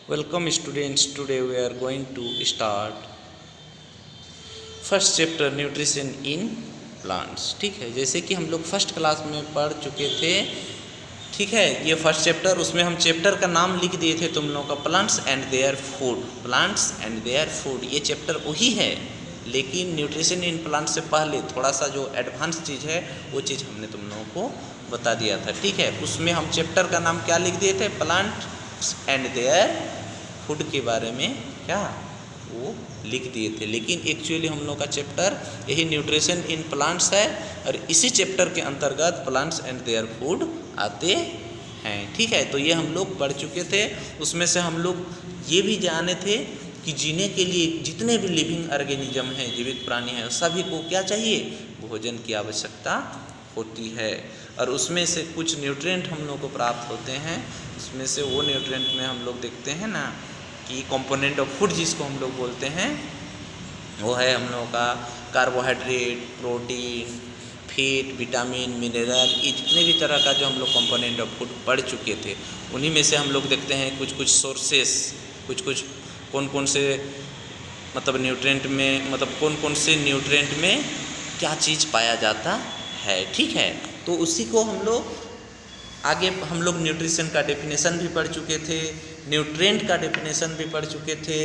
Welcome students. Today we are going to start first chapter nutrition in plants. ठीक है, जैसे कि हम लोग फर्स्ट क्लास में पढ़ चुके थे। ठीक है, ये फर्स्ट चैप्टर, उसमें हम चैप्टर का नाम लिख दिए थे तुम लोगों का, plants and their food. Plants and their food ये चैप्टर वही है, लेकिन न्यूट्रिशन इन प्लांट्स से पहले थोड़ा सा जो एडवांस चीज़ है वो चीज़ हमने तुम लोगों को बता दिया था। ठीक है, उसमें हम चैप्टर का नाम क्या लिख दिए थे, प्लांट्स एंड देयर फूड के बारे में क्या वो लिख दिए थे। लेकिन एक्चुअली हम लोग का चैप्टर यही न्यूट्रिशन इन प्लांट्स है, और इसी चैप्टर के अंतर्गत प्लांट्स एंड देयर फूड आते हैं। ठीक है, तो ये हम लोग पढ़ चुके थे। उसमें से हम लोग ये भी जाने थे कि जीने के लिए जितने भी लिविंग ऑर्गेनिज्म हैं, जीवित प्राणी हैं, सभी को क्या चाहिए, भोजन की आवश्यकता होती है। और उसमें से कुछ न्यूट्रिएंट हम लोग को प्राप्त होते हैं। उसमें से वो न्यूट्रिएंट में हम लोग देखते हैं ना कि कंपोनेंट ऑफ फूड जिसको हम लोग बोलते हैं, वो है हम लोगों का carbohydrate, protein, fat, vitamin, mineral. ये जितने भी तरह का जो हम लोग कंपोनेंट ऑफ फूड पढ़ चुके थे, उन्हीं में से हम लोग देखते हैं कुछ कुछ सोर्सेस, कुछ कौन कौन से मतलब न्यूट्रिएंट में, मतलब कौन कौन से न्यूट्रिएंट में क्या चीज़ पाया जाता है। ठीक है, तो उसी को हम लोग आगे हम लोग न्यूट्रिशन का डेफिनेशन भी पढ़ चुके थे, न्यूट्रिएंट का डेफिनेशन भी पढ़ चुके थे।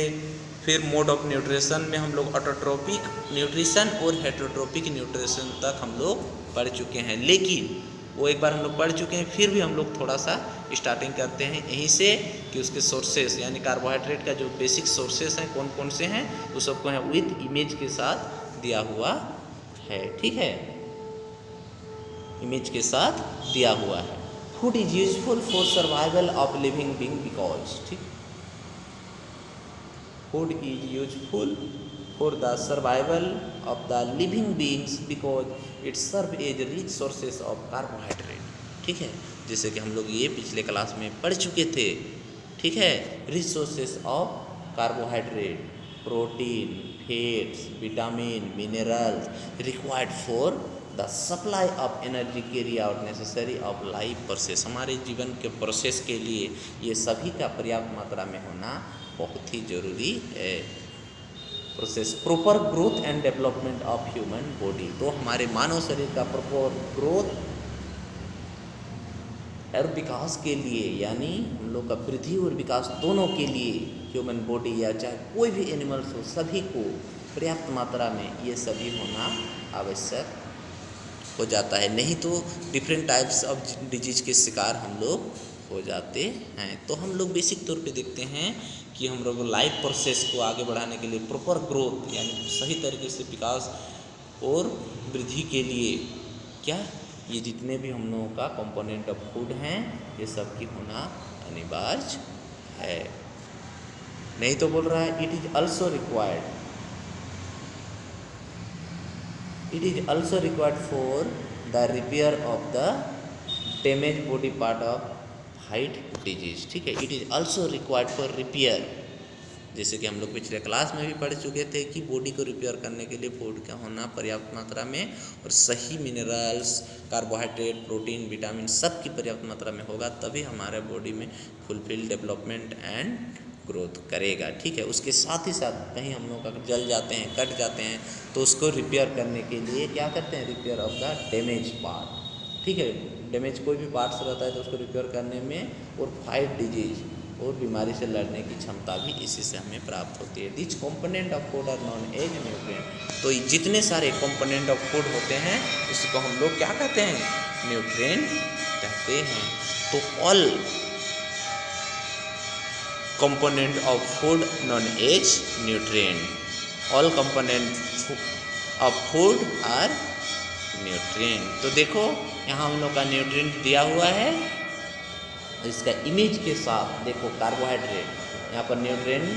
फिर मोड ऑफ न्यूट्रिशन में हम लोग ऑटोट्रोपिक न्यूट्रिशन और हेटरोट्रोपिक न्यूट्रिशन तक हम लोग पढ़ चुके हैं। लेकिन वो एक बार हम लोग पढ़ चुके हैं, फिर भी हम लोग थोड़ा सा स्टार्टिंग करते हैं यहीं से कि उसके सोर्सेस, यानी कार्बोहाइड्रेट का जो बेसिक सोर्सेस हैं कौन कौन से हैं, वो सबको यहाँ विद इमेज के साथ दिया हुआ है। ठीक है, इमेज के साथ दिया हुआ है। Food is useful for survival of living being because, ठीक, food is useful for the survival of the living beings because it serve as rich sources of carbohydrate. ठीक है, जैसे कि हम लोग ये पिछले क्लास में पढ़ चुके थे। ठीक है, rich sources of carbohydrate, protein, fats, vitamin, minerals required for the supply of energy carry out necessary of life process. हमारे जीवन के प्रोसेस के लिए ये सभी का पर्याप्त मात्रा में होना बहुत ही जरूरी है। Process proper growth and development of human body, तो हमारे मानव शरीर का प्रॉपर ग्रोथ और विकास के लिए, यानी हम लोग का वृद्धि और विकास दोनों के लिए, ह्यूमन बॉडी या चाहे कोई भी एनिमल्स हो, सभी को पर्याप्त मात्रा में ये सभी होना आवश्यक हो जाता है। नहीं तो डिफरेंट टाइप्स ऑफ डिजीज के शिकार हम लोग हो जाते हैं। तो हम लोग बेसिक तौर पे देखते हैं कि हम लोग लाइफ प्रोसेस को आगे बढ़ाने के लिए प्रॉपर ग्रोथ, यानी सही तरीके से विकास और वृद्धि के लिए क्या, ये जितने भी हम लोगों का कंपोनेंट ऑफ फूड हैं, ये सब की होना अनिवार्य है। नहीं तो बोल रहा है it is also required, it is also required for the repair of the damaged body part of fight disease। ठीक है, it is also required for repair, जैसे कि हम लोग पिछले क्लास में भी पढ़ चुके थे कि बॉडी को रिपेयर करने के लिए फूड का होना पर्याप्त मात्रा में, और सही मिनरल्स, कार्बोहाइड्रेट, प्रोटीन, विटामिन सब की पर्याप्त मात्रा में होगा, तभी हमारे बॉडी में फुलफिल डेवलपमेंट एंड ग्रोथ करेगा। ठीक है, उसके साथ ही साथ कहीं हम लोग अगर जल जाते हैं, कट जाते हैं, तो उसको रिपेयर करने के लिए क्या करते हैं, repair of the damage part. ठीक है, डैमेज कोई भी पार्ट्स रहता है तो उसको रिपेयर करने में, और फाइट डिजीज और बीमारी से लड़ने की क्षमता भी इसी से हमें प्राप्त होती है। This component of food are known as nutrient, तो जितने सारे कंपोनेंट ऑफ फूड होते हैं उसको हम लोग क्या कहते हैं, न्यूट्रिएंट कहते हैं। तो all component of food known as nutrient, all component of food are nutrient। तो देखो यहाँ हम लोग का न्यूट्रिएंट दिया हुआ है, इसका इमेज के साथ देखो, कार्बोहाइड्रेट यहाँ पर न्यूट्रिएंट,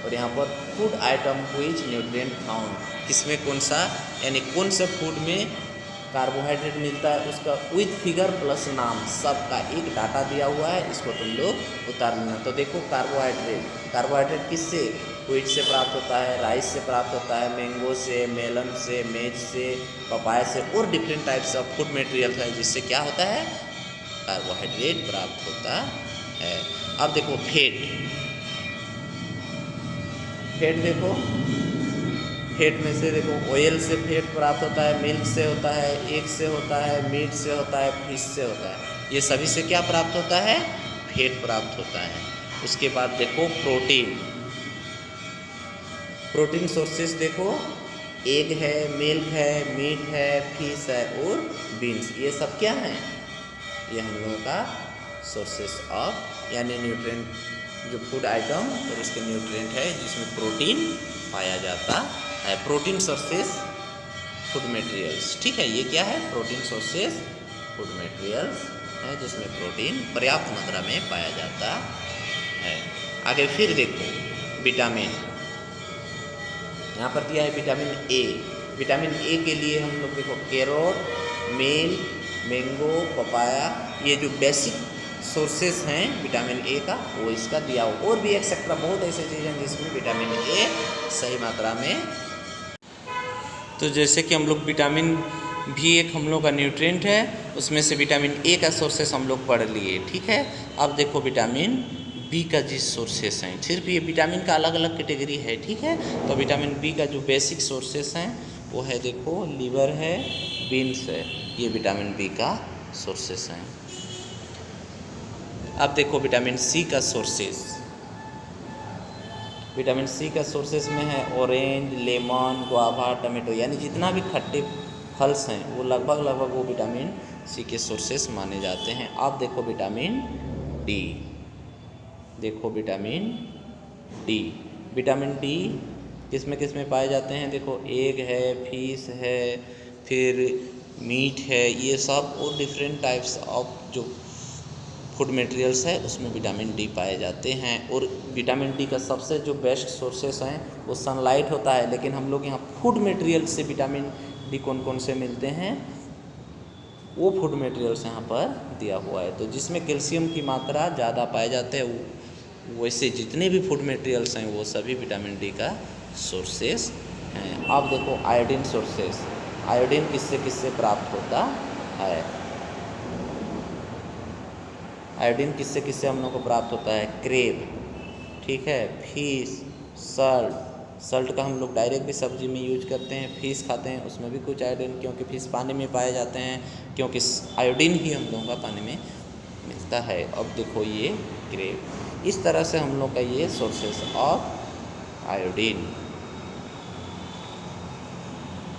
और यहाँ पर food item which nutrient found, किसमें कौन सा, यानी कौन से फूड में कार्बोहाइड्रेट मिलता है, उसका विद फिगर प्लस नाम सबका एक डाटा दिया हुआ है, इसको तुम लोग उतार लेना। तो देखो कार्बोहाइड्रेट किससे, व्हीट से प्राप्त होता है, राइस से प्राप्त होता है, मैंगो से, मेलन से, मेज से, पपाया से, और different types of food material है जिससे क्या होता है, कार्बोहाइड्रेट प्राप्त होता है। अब देखो फैट, फैट देखो, फैट में से देखो ऑयल से फैट प्राप्त होता है, मिल्क से होता है, एग से होता है, मीट से होता है, फिश से होता है। ये सभी से क्या प्राप्त होता है? फैट प्राप्त होता है। उसके बाद देखो प्रोटीन, प्रोटीन सोर्सेस देखो एग है, मिल्क है, मीट है, फिश है और बीन्स। ये सब क्या हैं? ये हम लोगों का सोर्सेस ऑफ यानी न्यूट्रिएंट, जो फूड आइटम और इसके न्यूट्रिएंट है जिसमें प्रोटीन पाया जाता है। प्रोटीन सोर्सेस फूड मटेरियल्स, ठीक है, ये क्या है? प्रोटीन सोर्सेस फूड मटेरियल्स है जिसमें प्रोटीन पर्याप्त मात्रा में पाया जाता है। आगे फिर देखो विटामिन, यहाँ पर दिया है विटामिन ए। विटामिन ए के लिए हम लोग देखो कैरोट, मेल, मैंगो, पपाया, ये जो बेसिक सोर्सेस हैं विटामिन ए का वो इसका दिया हो। और भी एक्सेट्रा बहुत ऐसे चीज़ें हैं जिसमें विटामिन ए सही मात्रा में। तो जैसे कि हम लोग विटामिन भी एक हम लोग का न्यूट्रिएंट है, उसमें से विटामिन ए का सोर्सेस हम लोग पढ़ लिए, ठीक है। अब देखो विटामिन बी का जिस सोर्सेस हैं, सिर्फ ये विटामिन का अलग अलग कैटेगरी है, ठीक है। तो विटामिन बी का जो बेसिक सोर्सेस हैं वो है देखो लीवर है, बीन्स है, ये विटामिन बी का सोर्सेस हैं। अब देखो विटामिन सी का सोर्सेस, विटामिन सी का सोर्सेस में है ऑरेंज, लेमन, गुआवा, टमाटो, यानी जितना भी खट्टे फल्स हैं वो लगभग वो विटामिन सी के सोर्सेस माने जाते हैं। अब देखो विटामिन डी, देखो विटामिन डी, विटामिन डी किस में पाए जाते हैं? देखो एग है, फिश है, फिर मीट है, ये सब और डिफरेंट टाइप्स ऑफ जो फूड मटेरियल्स है उसमें विटामिन डी पाए जाते हैं। और विटामिन डी का सबसे जो बेस्ट सोर्सेस हैं वो सनलाइट होता है, लेकिन हम लोग यहाँ फूड मटेरियल से विटामिन डी कौन कौन से मिलते हैं वो फूड मटेरियल्स यहाँ पर दिया हुआ है। तो जिसमें कैल्शियम की मात्रा ज़्यादा पाए जाते हैं वैसे जितने भी फूड मटेरियल्स हैं वो सभी विटामिन डी का सोर्सेस हैं। अब देखो आयोडीन सोर्सेस, आयोडीन किससे प्राप्त होता है? आयोडीन किससे हम लोग को प्राप्त होता है? क्रेब, ठीक है, फिश, सल्ट का हम लोग डायरेक्ट भी सब्जी में यूज करते हैं, फिश खाते हैं उसमें भी कुछ आयोडीन, क्योंकि फिश पानी में पाए जाते हैं, क्योंकि आयोडीन ही हम लोगों का पानी में मिलता है। अब देखो ये क्रेब, इस तरह से हम लोग का ये सोर्सेस ऑफ आयोडीन।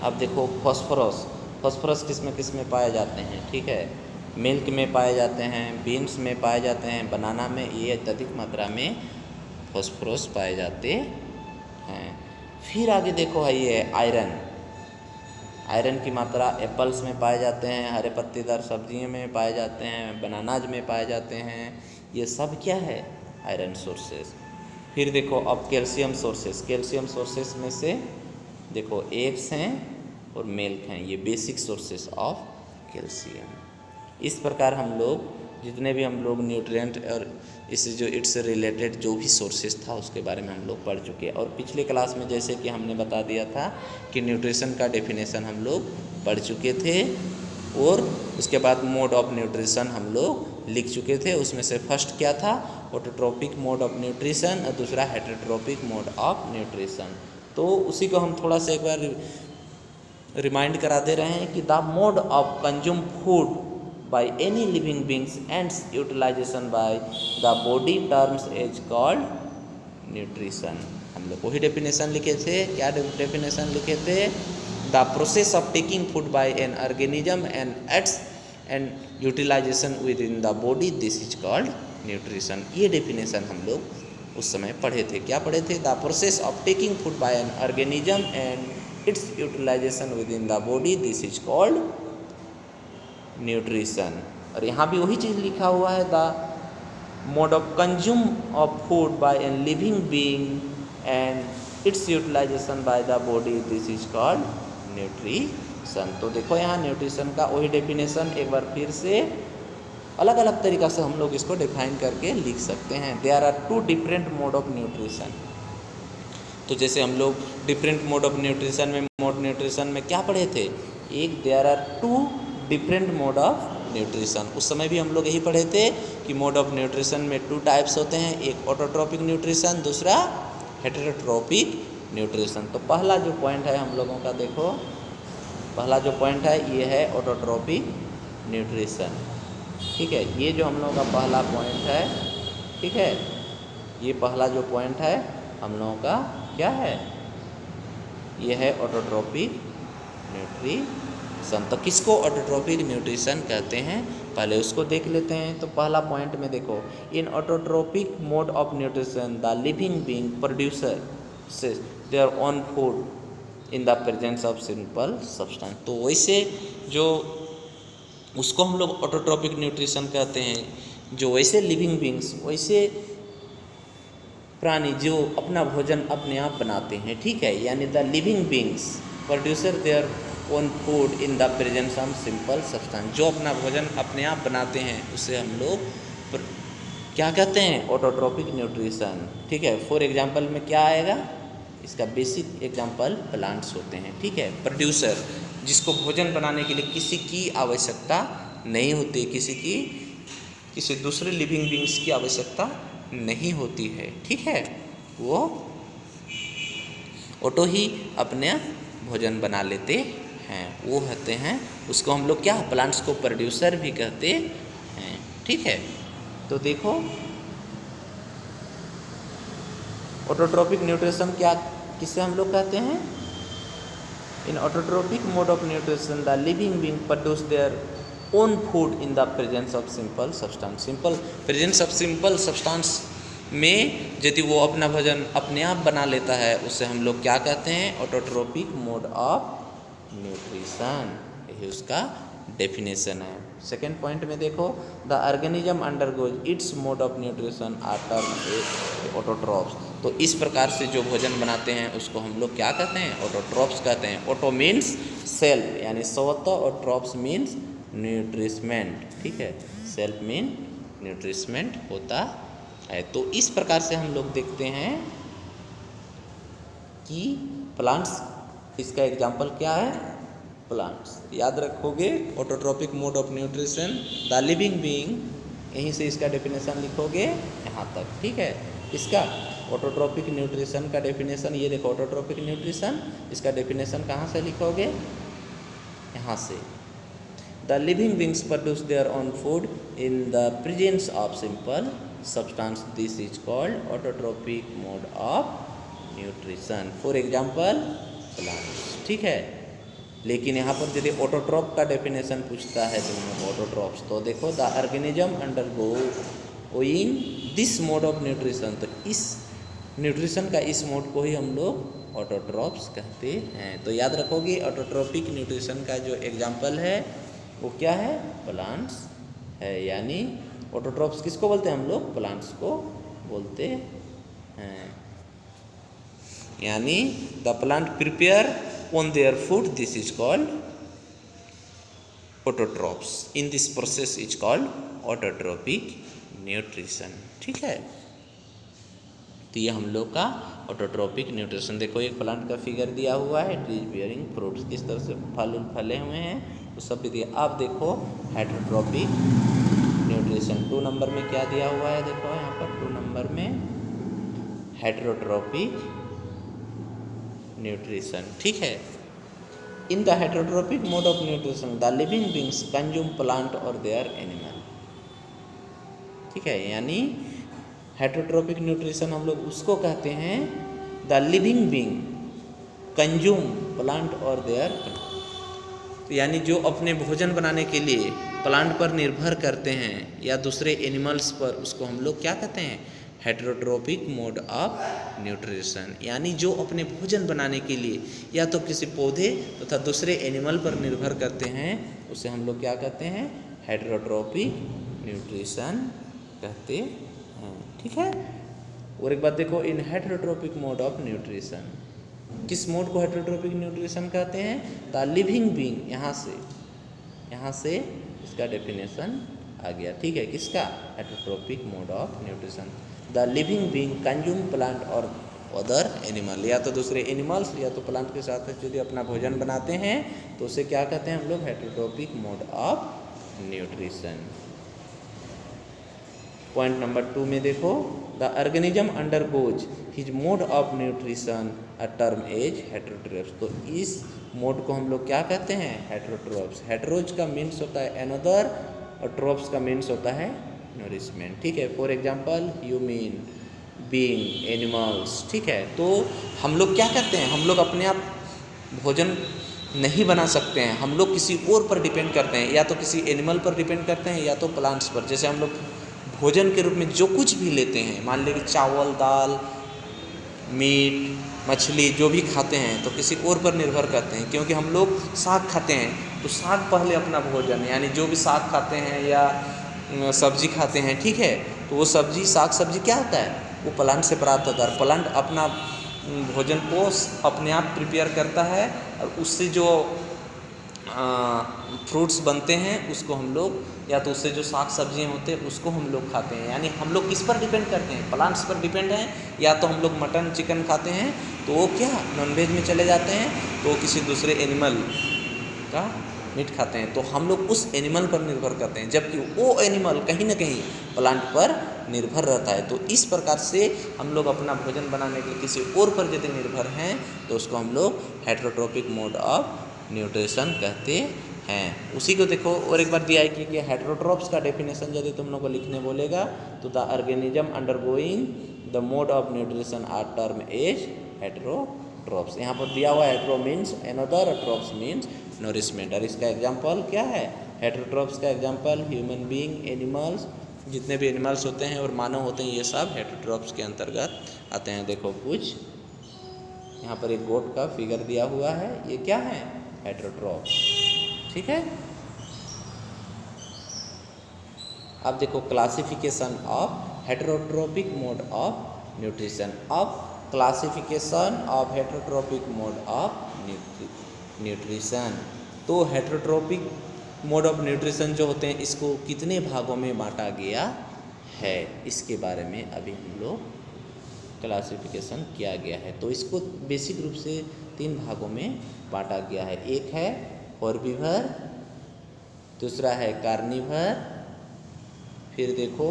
अब देखो फॉस्फोरस, फॉस्फोरस किस में पाए जाते हैं? ठीक है, मिल्क में पाए जाते हैं, बीन्स में पाए जाते हैं, बनाना में ये अत्यधिक मात्रा में फॉस्फोरस पाए जाते हैं। फिर आगे देखो है ये आयरन, आयरन की मात्रा एप्पल्स में पाए जाते हैं, हरे पत्तेदार सब्जियों में पाए जाते हैं, बनानाज में पाए जाते हैं, ये सब क्या है? Iron sources. फिर देखो अब कैल्शियम सोर्सेस, कैल्शियम सोर्सेस में से देखो एग्स हैं और मिल्क हैं, ये बेसिक सोर्सेस ऑफ कैल्शियम। इस प्रकार हम लोग जितने भी हम लोग न्यूट्रिएंट और इससे जो इट्स रिलेटेड जो भी सोर्सेस था उसके बारे में हम लोग पढ़ चुके हैं। और पिछले क्लास में जैसे कि हमने बता दिया था कि न्यूट्रिशन का डेफिनेशन हम लोग पढ़ चुके थे और उसके बाद मोड ऑफ न्यूट्रिशन हम लोग लिख चुके थे। उसमें से फर्स्ट क्या था? ऑटोट्रोपिक मोड ऑफ न्यूट्रिशन और दूसरा हेटेरोट्रोपिक मोड ऑफ न्यूट्रिशन। तो उसी को हम थोड़ा सा एक बार रिमाइंड करा दे रहे हैं कि the mode of consume food by any living beings and utilization by the body terms is called nutrition। हम लोग वही डेफिनेशन लिखे थे। क्या डेफिनेशन लिखे थे? The process of taking food by an organism and its and utilization within the body, this is called nutrition. ये definition हम लोग उस समय पढ़े थे। क्या पढ़े थे? The process of taking food by an organism and its utilization within the body, this is called nutrition. और यहाँ भी वही चीज़ लिखा हुआ है, the mode of consume of food by N living being and its utilization by the body, this is called nutrition. तो देखो यहाँ न्यूट्रिशन का वही डेफिनेशन एक बार फिर से अलग अलग तरीक़ा से हम लोग इसको डिफाइन करके लिख सकते हैं। There are two different mode of nutrition. तो जैसे हम लोग डिफरेंट मोड ऑफ न्यूट्रिशन में क्या पढ़े थे? एक there are two different mode of nutrition. उस समय भी हम लोग यही पढ़े थे कि मोड ऑफ न्यूट्रिशन में टू टाइप्स होते हैं, एक ऑटोट्रोपिक न्यूट्रिशन, दूसरा हेटेरोट्रॉपिक न्यूट्रिशन। तो पहला जो पॉइंट है हम लोगों का, देखो पहला जो पॉइंट है ये है ऑटोट्रॉपिक न्यूट्रिशन। ठीक है, ये जो हम लोगों का पहला पॉइंट है, ठीक है, ये पहला जो पॉइंट है हम लोगों का क्या है, ये है ऑटोट्रॉपिक न्यूट्रिशन। तो किसको ऑटोट्रॉपिक न्यूट्रिशन कहते हैं, पहले उसको देख लेते हैं। तो पहला पॉइंट में देखो, in autotrophic mode of nutrition the living being producer their own food in the presence of simple substance. तो वैसे जो उसको हम लोग ऑटोट्रॉपिक न्यूट्रिशन कहते हैं, जो वैसे लिविंग बीइंग्स, वैसे प्राणी जो अपना भोजन अपने आप बनाते हैं, ठीक है, यानी the living beings producer their own food in the presence of simple substance, जो अपना भोजन अपने आप बनाते हैं उसे हम लोग क्या कहते हैं, ऑटोट्रॉपिक न्यूट्रिशन। ठीक है, फॉर एग्जांपल में क्या आएगा, इसका बेसिक एग्जांपल प्लांट्स होते हैं। ठीक है, प्रोड्यूसर जिसको भोजन बनाने के लिए किसी की आवश्यकता नहीं होती, किसी दूसरे लिविंग बीइंग्स की आवश्यकता नहीं होती है। ठीक है, वो ऑटो ही अपने भोजन बना लेते हैं, वो होते हैं, उसको हम लोग क्या, प्लांट्स को प्रोड्यूसर भी कहते हैं। ठीक है, तो देखो ऑटोट्रॉपिक न्यूट्रिशन क्या, किसे हम लोग कहते हैं, in autotrophic mode of nutrition the living being produce their own food in the presence of simple substance. Simple presence of simple substance में यदि वो अपना भोजन अपने आप बना लेता है, उसे हम लोग क्या कहते हैं, ऑटोट्रॉपिक मोड ऑफ न्यूट्रिशन। यही उसका डेफिनेशन है। सेकेंड पॉइंट में देखो, the organism undergoes its mode of nutrition are termed autotrophs. तो इस प्रकार से जो भोजन बनाते हैं उसको हम लोग क्या कहते हैं, ऑटोट्रॉप्स कहते हैं। ऑटो मीन्स सेल्फ यानी स्वतः, और ट्रॉप्स मीन्स न्यूट्रिशमेंट। ठीक है, सेल्फ मीन न्यूट्रिशमेंट होता है। तो इस प्रकार से हम लोग देखते हैं कि प्लांट्स, इसका एग्जाम्पल क्या है, प्लांट्स। याद रखोगे, autotrophic mode of nutrition the living being, यहीं से इसका डेफिनेशन लिखोगे यहाँ तक। ठीक है, इसका ऑटोट्रॉपिक न्यूट्रिशन का डेफिनेशन ये देखो, ऑटोट्रॉपिक न्यूट्रिशन, इसका डेफिनेशन कहाँ से लिखोगे, यहाँ से, the living beings produce their own food in the presence of simple substance, this is called autotrophic mode of nutrition. For example plants. ठीक है, लेकिन यहाँ पर यदि ऑटोट्रॉप का डेफिनेशन पूछता है तो ऑटोट्रॉप्स, तो देखो the organism undergoing this mode of nutrition, तो इस न्यूट्रिशन का इस मोड को ही हम लोग ऑटोट्रॉप्स कहते हैं। तो याद रखोगे, ऑटोट्रॉपिक न्यूट्रिशन का जो एग्जाम्पल है वो क्या है, प्लांट्स है। यानी ऑटोट्रॉप्स किसको बोलते हैं हम लोग, प्लांट्स को बोलते हैं। यानी the plant prepare on their food, this is called autotrophs. In this process is called autotrophic nutrition. ठीक है, तो ये हम लोग का ऑटोट्रॉपिक न्यूट्रिशन। देखो एक प्लांट का फिगर दिया हुआ है, ट्रीज बियरिंग फ्रूट्स, किस तरह से फल फले हुए हैं तो सब भी दिया। आप देखो हेटेरोट्रॉपिक न्यूट्रिशन 2 नंबर में क्या दिया हुआ है, देखो यहाँ पर 2 नंबर में हेटेरोट्रॉपिक न्यूट्रिशन। ठीक है, in the heterotrophic mode of nutrition the living beings consume plant और देयर एनिमल। ठीक है, यानी हेटेरोट्रॉपिक न्यूट्रिशन हम लोग उसको कहते हैं the living being consume plant और देयर, यानी जो अपने भोजन बनाने के लिए प्लांट पर निर्भर करते हैं या दूसरे एनिमल्स पर, उसको हम लोग क्या कहते हैं, हेटेरोट्रॉपिक मोड ऑफ न्यूट्रिशन। यानी जो अपने भोजन बनाने के लिए या तो किसी पौधे तथा दूसरे एनिमल पर निर्भर करते हैं, उसे हम लोग क्या कहते हैं, हेटेरोट्रॉपिक न्यूट्रिशन कहते हैं। ठीक है, और एक बात देखो, इन हेटेरोट्रॉपिक मोड ऑफ न्यूट्रिशन, किस मोड को हेटेरोट्रॉपिक न्यूट्रिशन कहते हैं, द लिविंग बीइंग। यहाँ से इसका डेफिनेशन आ गया। ठीक है, किसका, heterotrophic mode of nutrition the living being consume plant और अदर एनिमल, या तो दूसरे एनिमल्स या तो प्लांट के साथ यदि अपना भोजन बनाते हैं तो उसे क्या कहते हैं हम लोग, heterotrophic mode of nutrition. Point number 2 में देखो, the organism undergoes his mode of nutrition a term as heterotrophs. तो इस मोड को हम लोग क्या कहते हैं? हेटेरोट्रोप्स। हेटेरोज का मीन्स होता है अनदर और ट्रोप्स का मीन्स होता है नरिशमेंट। ठीक है, for example human being, animals. ठीक है, तो हम लोग क्या करते हैं? हम लोग अपने आप भोजन नहीं बना सकते हैं, हम लोग किसी और पर डिपेंड करते हैं, या तो किसी एनिमल पर डिपेंड करते हैं या तो प्लांट्स पर। जैसे हम लोग भोजन के रूप में जो कुछ भी लेते हैं, मान लीजिए चावल, दाल, मीट, मछली जो भी खाते हैं तो किसी और पर निर्भर करते हैं। क्योंकि हम लोग साग खाते हैं तो साग पहले अपना भोजन, यानी जो भी साग खाते हैं या सब्जी खाते हैं, ठीक है, तो वो सब्जी, साग सब्जी क्या होता है? वो प्लांट से प्राप्त होता है। प्लांट अपना भोजन को अपने आप प्रिपेयर करता है और उससे जो फ्रूट्स बनते हैं उसको हम लोग, या तो उससे जो साग सब्जियाँ होते हैं उसको हम लोग खाते हैं। यानी हम लोग किस पर डिपेंड करते हैं? प्लांट्स पर डिपेंड हैं। या तो हम लोग मटन चिकन खाते हैं तो वो क्या नॉनवेज में चले जाते हैं, तो किसी दूसरे एनिमल का मीट खाते हैं, तो हम लोग उस एनिमल पर निर्भर करते हैं, जबकि वो एनिमल कहीं ना कहीं प्लांट पर निर्भर रहता है। तो इस प्रकार से हम लोग अपना भोजन बनाने के लिए किसी और पर यदि निर्भर हैं तो उसको हम लोग हेटेरोट्रोपिक मोड ऑफ न्यूट्रिशन कहते हैं। उसी को देखो और एक बार दिया है कि हेटेरोट्रोप्स का डेफिनेशन यदि तुम लोग को लिखने बोलेगा तो the organism undergoing the mode of nutrition are term as heterotrophs. यहाँ पर दिया हुआ hetero means another, trophs means nourishment. और इसका एग्जाम्पल क्या है? हेटेरोट्रोप्स का एग्जाम्पल ह्यूमन बीइंग, एनिमल्स, जितने भी एनिमल्स होते हैं और मानव होते हैं, ये सब हेटेरोट्रोप्स के अंतर्गत आते हैं। देखो कुछ यहाँ पर एक गोट का फिगर दिया हुआ है, ये क्या है? हेटेरोट्रोप्स। ठीक है, अब देखो classification of heterotrophic mode of nutrition. अब classification of heterotrophic mode of nutrition. तो हेटेरोट्रोपिक मोड ऑफ न्यूट्रिशन जो होते हैं इसको कितने भागों में बांटा गया है, इसके बारे में अभी हम लोग क्लासिफिकेशन किया गया है। तो इसको बेसिक रूप से 3 भागों में बांटा गया है। एक है हर्बीवर, दूसरा है कार्निवर, फिर देखो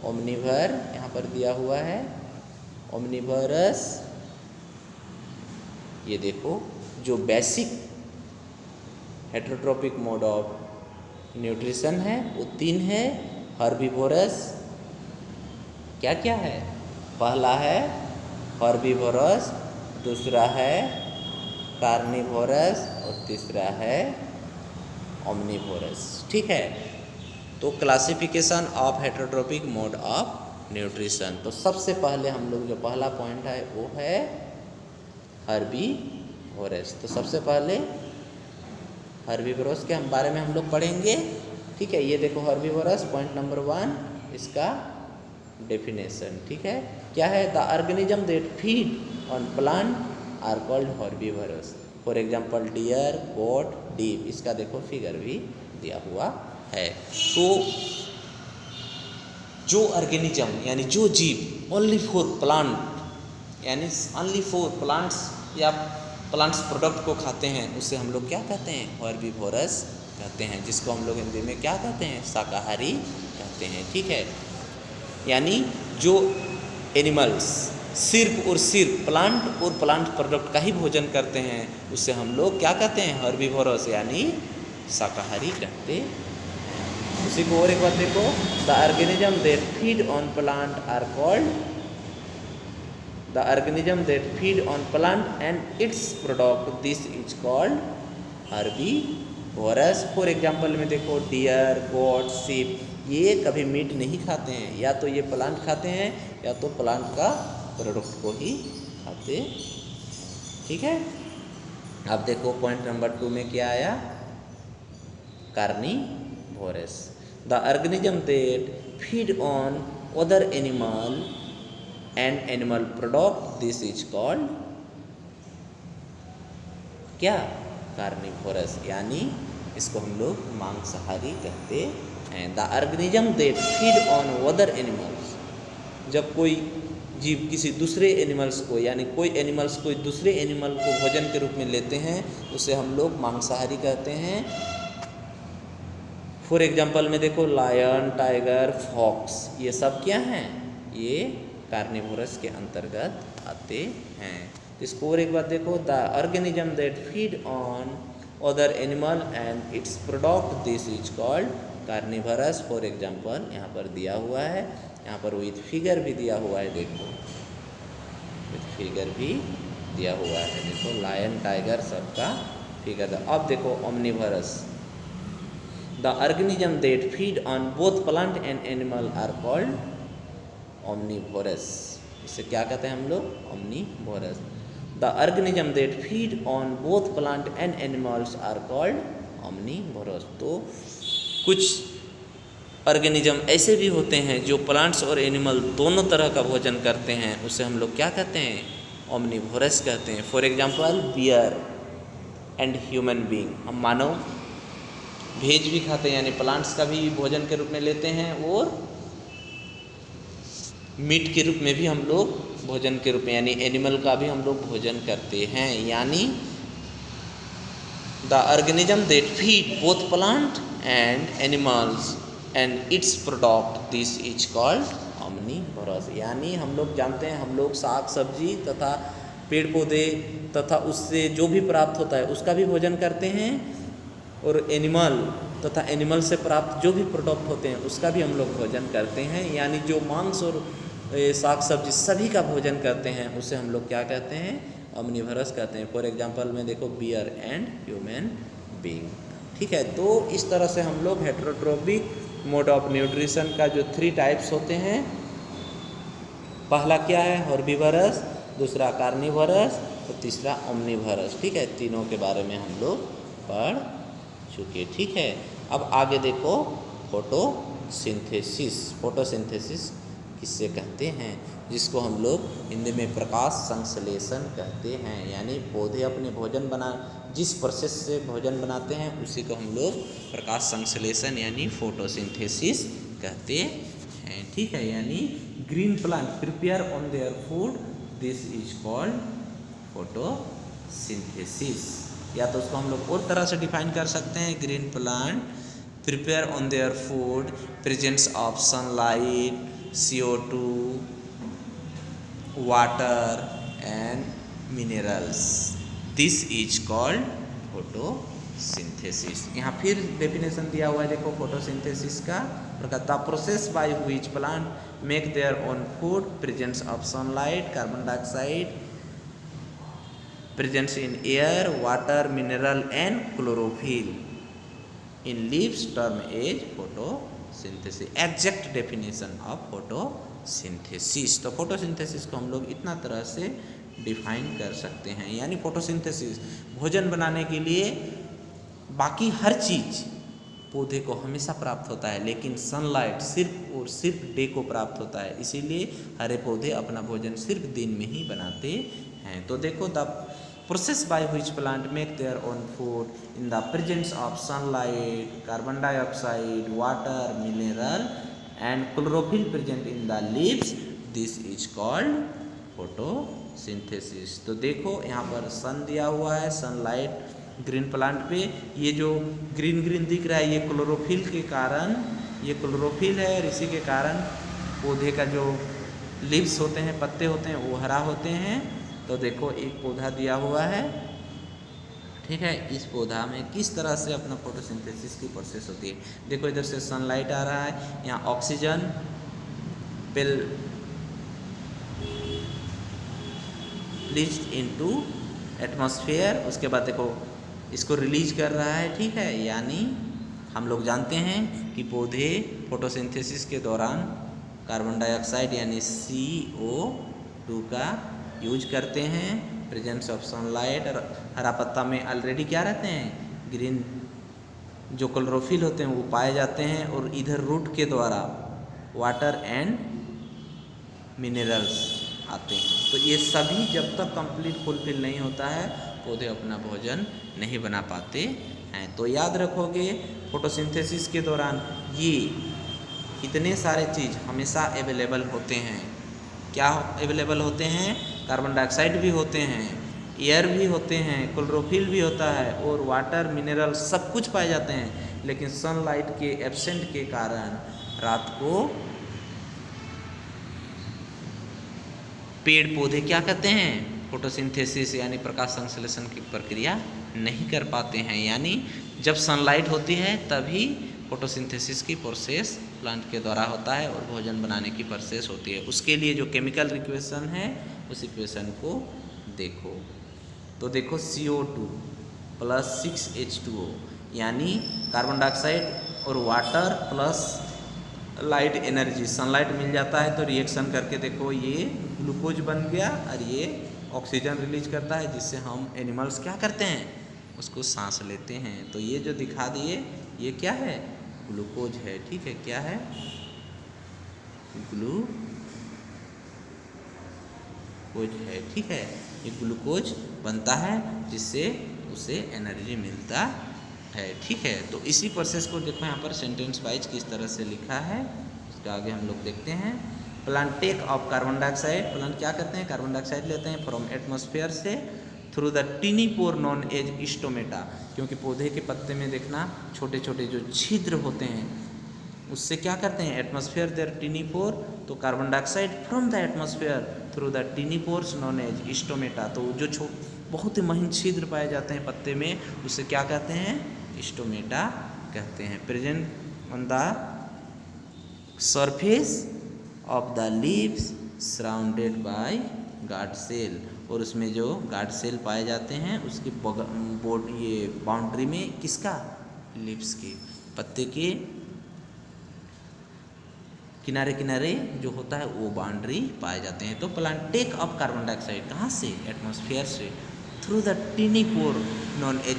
ओमनिवर, यहाँ पर दिया हुआ है ओमनिवरस। ये देखो जो बेसिक हेटेरोट्रोपिक मोड ऑफ न्यूट्रिशन है वो 3 है। हर्बीवोरस क्या क्या है? पहला है हर्बीवोरस, दूसरा है कार्निवोरस और तीसरा है ओमनिवोरस। ठीक है, तो classification of heterotrophic mode of nutrition. तो सबसे पहले हम लोग जो पहला पॉइंट है वो है हर्बीवोरस। तो सबसे पहले हर्बीवोरस के बारे में हम लोग पढ़ेंगे। ठीक है, ये देखो हर्बीवोरस पॉइंट नंबर 1, इसका डेफिनेशन। ठीक है, क्या है? The organism that feed on plant are called herbivorous. For example deer, goat, deep. इसका देखो फिगर भी दिया हुआ है। तो जो ऑर्गेनिज्म यानी जो जीव ओनली फॉर प्लांट, यानी ओनली फॉर प्लांट्स या प्लांट्स प्रोडक्ट को खाते हैं, उससे हम लोग क्या कहते हैं? हर्बीवोरस कहते हैं, जिसको हम लोग हिंदी में क्या कहते हैं? शाकाहारी कहते हैं। ठीक है, यानी जो एनिमल्स सिर्फ और सिर्फ प्लांट और प्लांट प्रोडक्ट का ही भोजन करते हैं उससे हम लोग क्या कहते हैं? हर्बीवोरस यानी शाकाहारी कहते हैं। उसी को और एक बात देखो, the organism that feed on plant are called, the organism that feed on plant and its product, this is called herbivorous. For example में देखो डियर, गोट, शीप, ये कभी मीट नहीं खाते हैं, या तो ये प्लांट खाते हैं या तो प्लांट का प्रोडक्ट को ही खाते। ठीक है, अब देखो पॉइंट नंबर 2 में क्या आया? Carnivorous. The organism that feed on other animal and animal product, this is called क्या? कार्निवोरस, यानी इसको हम लोग मांसाहारी कहते हैं। The organism that feed on other animals, जब कोई जीव किसी दूसरे एनिमल्स को, यानी कोई एनिमल्स कोई दूसरे एनिमल को भोजन के रूप में लेते हैं, उसे हम लोग मांसाहारी कहते हैं। फॉर एग्जाम्पल में देखो लायन, टाइगर, फॉक्स, ये सब क्या हैं, ये कार्निवोरस के अंतर्गत आते हैं। इसको और एक बार देखो, the organism that feed on other animal and its product this is called carnivorous. For example यहाँ पर दिया हुआ है, यहाँ पर विथ फिगर भी दिया हुआ है, देखो विथ फिगर भी दिया हुआ है, देखो लायन, टाइगर सबका फिगर। अब देखो omnivorous, the organism that feed on both plant and animal are called omnivorous. इसे क्या कहते हैं हम लोग, omnivorous. The organism that feed on both plant and animals are called omnivorous. तो कुछ ऑर्गेनिज्म ऐसे भी होते हैं जो प्लांट्स और एनिमल दोनों तरह का भोजन करते हैं, उसे हम लोग क्या कहते हैं, ओमनिवोरस कहते हैं। For example bear and human being, हम मानव भेज भी खाते हैं, यानी प्लांट्स का भी भोजन के रूप में लेते हैं, और मीट के रूप में भी हम लोग भोजन के रूप में, यानी एनिमल का भी हम लोग भोजन करते हैं। यानी the organism that feed both plant and animals and its product this is called omnivorous. यानी हम लोग जानते हैं, हम लोग साग सब्जी तथा पेड़ पौधे तथा उससे जो भी प्राप्त होता है उसका भी भोजन करते हैं, और एनिमल तथा एनिमल से प्राप्त जो भी प्रोडक्ट होते हैं उसका भी हम लोग भोजन करते हैं। यानी जो मांस और साग सब्जी सभी का भोजन करते हैं उसे हम लोग क्या कहते हैं, ओमनिवोरस कहते हैं। फॉर एग्जांपल में देखो बियर एंड ह्यूमन बीइंग, ठीक है। तो इस तरह से हम लोग हेटेरोट्रोपिक मोड ऑफ न्यूट्रिशन का जो 3 टाइप्स होते हैं, पहला क्या है हर्बीवरस, दूसरा कार्निवरस और तीसरा ओमनिवरस, ठीक है। तीनों के बारे में हम लोग पढ़ चुके, ठीक है। अब आगे देखो फोटोसिंथेसिस। फोटोसिंथेसिस किससे कहते हैं, जिसको हम लोग हिंदी में प्रकाश संश्लेषण कहते हैं। यानी पौधे अपने भोजन बना, जिस प्रोसेस से भोजन बनाते हैं उसी को हम लोग प्रकाश संश्लेषण यानी फोटोसिंथेसिस कहते हैं, ठीक है। यानी green plant prepare on their food, this is called photosynthesis. या तो उसको हम लोग और तरह से डिफाइन कर सकते हैं, green plant prepare on their food presence of sunlight, CO2, water and minerals, this is called photosynthesis. यहाँ फिर डेफिनेशन दिया हुआ है, देखो फोटोसिंथेसिस का, the process by which plant make their own food, presence of sunlight, carbon dioxide presence in air, water, mineral and chlorophyll in leaves term as photosynthesis. Exact definition of photosynthesis। तो photosynthesis को हम लोग इतना तरह से define कर सकते हैं। यानी फोटोसिंथेसिस भोजन बनाने के लिए बाकी हर चीज़ पौधे को हमेशा प्राप्त होता है, लेकिन सनलाइट सिर्फ और सिर्फ डे को प्राप्त होता है, इसीलिए हरे पौधे अपना भोजन सिर्फ दिन में ही बनाते हैं। तो देखो the process by which plant make their own food in the presence of sunlight, carbon dioxide, water, mineral and chlorophyll present in the leaves, this is called photosynthesis. तो देखो यहाँ पर सन दिया हुआ है, सनलाइट ग्रीन प्लांट पे, ये जो ग्रीन ग्रीन दिख रहा है ये क्लोरोफिल के कारण, ये क्लोरोफिल है, और इसी के कारण पौधे का जो लीव्स होते हैं, पत्ते होते हैं, वो हरा होते हैं। तो देखो एक पौधा दिया हुआ है, ठीक है, इस पौधा में किस तरह से अपना फोटोसिंथेसिस की प्रोसेस होती है। देखो इधर से सनलाइट आ रहा है, यहाँ ऑक्सीजन प्लीज्ड इनटू एटमॉस्फेयर, उसके बाद देखो इसको रिलीज कर रहा है, ठीक है। यानी हम लोग जानते हैं कि पौधे फोटोसिंथेसिस के दौरान कार्बन डाइऑक्साइड यानी CO2 का यूज करते हैं, प्रेजेंस ऑफ सनलाइट। और हरा पत्ता में ऑलरेडी क्या रहते हैं, ग्रीन जो क्लोरोफिल होते हैं वो पाए जाते हैं, और इधर रूट के द्वारा वाटर एंड मिनरल्स आते हैं। तो ये सभी जब तक कंप्लीट फुलफिल नहीं होता है पौधे अपना भोजन नहीं बना पाते हैं। तो याद रखोगे फोटोसिंथेसिस के दौरान ये इतने सारे चीज़ हमेशा अवेलेबल होते हैं। क्या अवेलेबल होते हैं, कार्बन डाइऑक्साइड भी होते हैं, एयर भी होते हैं, क्लोरोफिल भी होता है, और वाटर मिनरल सब कुछ पाए जाते हैं। लेकिन सनलाइट के एब्सेंट के कारण रात को पेड़ पौधे क्या करते हैं, फोटोसिंथेसिस यानी प्रकाश संश्लेषण की प्रक्रिया नहीं कर पाते हैं। यानी जब सनलाइट होती है तभी फोटोसिंथेसिस की प्रोसेस प्लांट के द्वारा होता है और भोजन बनाने की प्रोसेस होती है। उसके लिए जो केमिकल इक्वेशन है उस इक्वेशन को देखो। तो देखो CO2 प्लस 6H2O यानी कार्बन डाइऑक्साइड और water plus light energy, sunlight मिल जाता है तो रिएक्शन करके देखो ये ग्लूकोज बन गया और ये ऑक्सीजन रिलीज करता है, जिससे हम एनिमल्स क्या करते हैं, उसको सांस लेते हैं। तो ये जो दिखा दिए ये क्या है, ग्लूकोज है। ठीक है, क्या है, ग्लूकोज है। ठीक है, ये ग्लूकोज बनता है जिससे उसे एनर्जी मिलता है। ठीक है, तो इसी प्रोसेस को देखो यहाँ पर सेंटेंस वाइज किस तरह से लिखा है, उसके आगे हम लोग देखते हैं। Plant take off carbon dioxide, plant क्या करते हैं, कार्बन डाइऑक्साइड लेते हैं फ्रॉम एटमॉस्फेयर से through the tiny pore known as stomata, क्योंकि पौधे के पत्ते में देखना छोटे छोटे जो छिद्र होते हैं उससे क्या करते हैं, एटमॉस्फेयर देयर टिनी पोर, तो carbon dioxide from the atmosphere through the tiny pores known as stomata, तो जो बहुत ही महीन छिद्र पाए जाते हैं पत्ते में उससे क्या कहते हैं, स्टोमेटा कहते हैं। Present on the surface of the leaves surrounded by guard cell, और उसमें जो गार्ड सेल पाए जाते हैं उसकी बोर्ड ये बाउंड्री में किसका, लीव्स के, पत्ते के किनारे किनारे जो होता है वो बाउंड्री पाए जाते हैं। तो plant take up carbon dioxide कहाँ से, एटमॉस्फेयर से, through the tiny pore known as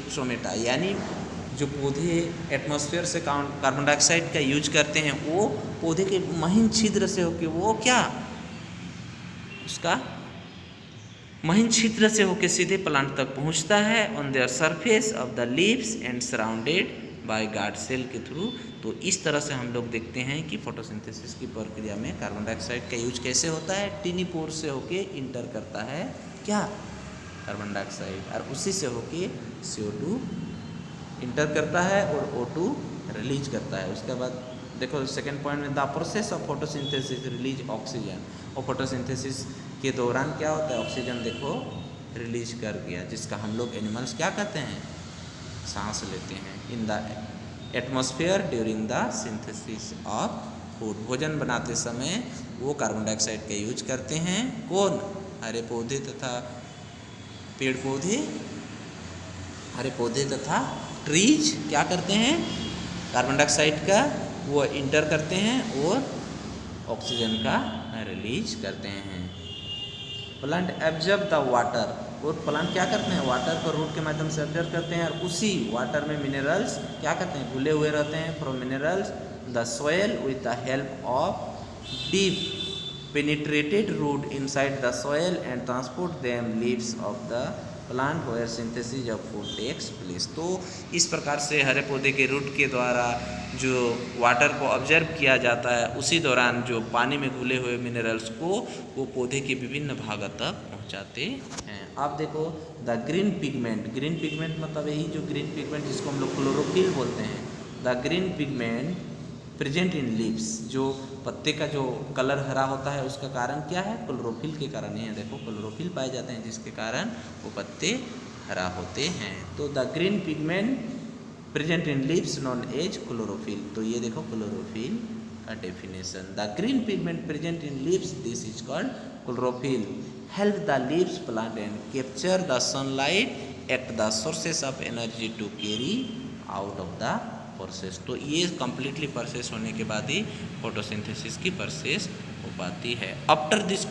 stomata, यानी जो पौधे एटमॉस्फेयर से कार्बन डाइऑक्साइड का यूज करते हैं वो पौधे के महीन छिद्र से होकर वो क्या, उसका महीन छिद्र से होकर सीधे प्लांट तक पहुंचता है on their surface of the leaves and surrounded by guard cell के थ्रू। तो इस तरह से हम लोग देखते हैं कि फोटोसिंथेसिस की प्रक्रिया में कार्बन डाइऑक्साइड का यूज कैसे होता है, टिनी पोर से होके इंटर करता है क्या, कार्बन डाइऑक्साइड, और उसी से होके CO2 इंटर करता है और O2 रिलीज करता है। उसके बाद देखो सेकेंड पॉइंट में, the process of photosynthesis release oxygen, और फोटोसिंथेसिस के दौरान क्या होता है, ऑक्सीजन देखो रिलीज कर दिया, जिसका हम लोग एनिमल्स क्या कहते हैं, सांस लेते हैं। In the atmosphere during the synthesis of food, भोजन बनाते समय वो कार्बन डाइऑक्साइड का यूज करते हैं, कौन, हरे पौधे तथा पेड़ पौधे, हरे पौधे तथा ट्रीज क्या करते हैं, कार्बन डाइऑक्साइड का वो इंटर करते हैं और ऑक्सीजन का रिलीज करते हैं। प्लांट एब्जॉर्ब द वाटर, और प्लांट क्या करते हैं, वाटर को रूट के माध्यम से एब्जॉर्ब करते हैं और उसी वाटर में मिनरल्स क्या करते हैं, घुले हुए रहते हैं from minerals the soil with the help of deep penetrated root inside the soil and transport them leaves of the plant where synthesis of food takes place. तो इस प्रकार से हरे पौधे के रूट के द्वारा जो वाटर को ऑब्जर्व किया जाता है उसी दौरान जो पानी में घुले हुए मिनरल्स को वो पौधे के विभिन्न भागों तक पहुंचाते हैं। आप देखो the green pigment, green pigment मतलब यही जो ग्रीन पिगमेंट जिसको हम लोग क्लोरोफिल बोलते हैं, the green pigment present in leaves, जो पत्ते का जो कलर हरा होता है उसका कारण क्या है, क्लोरोफिल के कारण है। देखो क्लोरोफिल पाए जाते हैं जिसके कारण वो पत्ते हरा होते हैं। तो the green pigment present in leaves known as chlorophyll, तो ये देखो क्लोरोफिल का definition, the green pigment present in leaves this is called chlorophyll, help the leaves plant and capture the sunlight act the sources of energy to carry out of the process. तो ये completely process होने के बाद ही photosynthesis की process हो पाती है। After this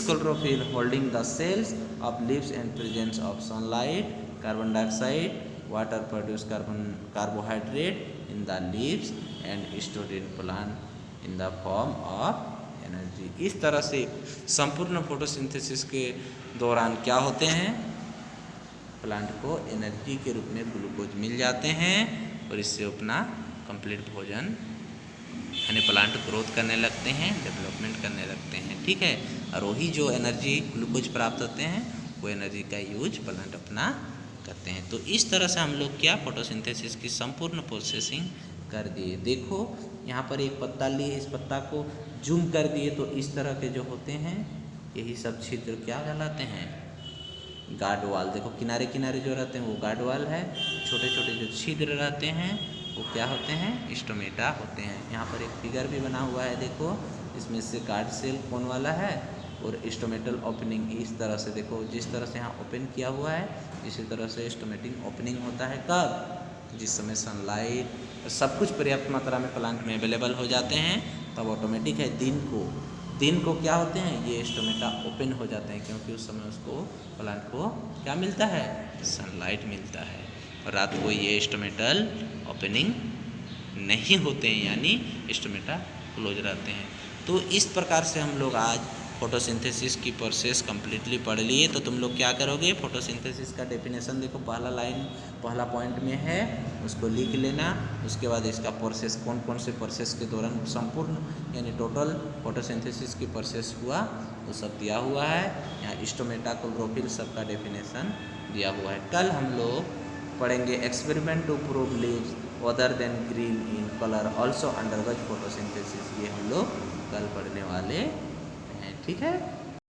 chlorophyll holding the cells of leaves and presence of sunlight, carbon dioxide, water produce carbohydrate in the leaves and stored in plant in the form of energy. इस तरह से संपूर्ण photosynthesis के दौरान क्या होते हैं, प्लांट को एनर्जी के रूप में ग्लूकोज मिल जाते हैं और इससे अपना कंप्लीट भोजन यानी प्लांट ग्रोथ करने लगते हैं, डेवलपमेंट करने लगते हैं। ठीक है, और वही जो एनर्जी ग्लूकोज प्राप्त होते हैं वो एनर्जी का यूज प्लांट अपना करते हैं। तो इस तरह से हम लोग क्या फोटोसिंथेसिस की संपूर्ण प्रोसेसिंग कर दिए। देखो यहाँ पर एक पत्ता लिए, इस पत्ता को जूम कर दिए तो इस तरह के जो होते हैं यही सब छिद्र क्या कहलाते हैं, गार्ड वाल। देखो किनारे किनारे जो रहते हैं वो गार्ड वाल है, छोटे छोटे जो छिद्र रहते हैं वो क्या होते हैं, स्टोमेटा होते हैं। यहाँ पर एक फिगर भी बना हुआ है, देखो इसमें से गार्ड सेल कौन वाला है और स्टोमेटल ओपनिंग इस तरह से। देखो जिस तरह से यहाँ ओपन किया हुआ है इसी तरह से स्टोमेटिंग ओपनिंग होता है। कब, जिस समय सनलाइट सब कुछ पर्याप्त मात्रा में प्लांट में अवेलेबल हो जाते हैं तब ऑटोमेटिक है दिन को क्या होते हैं, ये स्टोमेटा ओपन हो जाते हैं, क्योंकि उस समय उसको प्लांट को क्या मिलता है, सनलाइट मिलता है। और रात को ये स्टोमेटल ओपनिंग नहीं होते हैं, यानी स्टोमेटा क्लोज रहते हैं। तो इस प्रकार से हम लोग आज फोटोसिंथेसिस की प्रोसेस कम्प्लीटली पढ़ लिए। तो तुम लोग क्या करोगे, फोटोसिंथेसिस का डेफिनेशन देखो पहला पॉइंट में है, उसको लिख लेना। उसके बाद इसका प्रोसेस कौन कौन से प्रोसेस के दौरान संपूर्ण यानी टोटल फोटोसिंथेसिस की प्रोसेस हुआ वो सब दिया हुआ है। यहाँ स्टोमेटा क्लोरोफिल सबका डेफिनेशन दिया हुआ है। कल हम लोग पढ़ेंगे experiment to prove leaves other than green in colour also undergoes photosynthesis. ये हम लोग कल पढ़ने वाले हैं, ठीक है।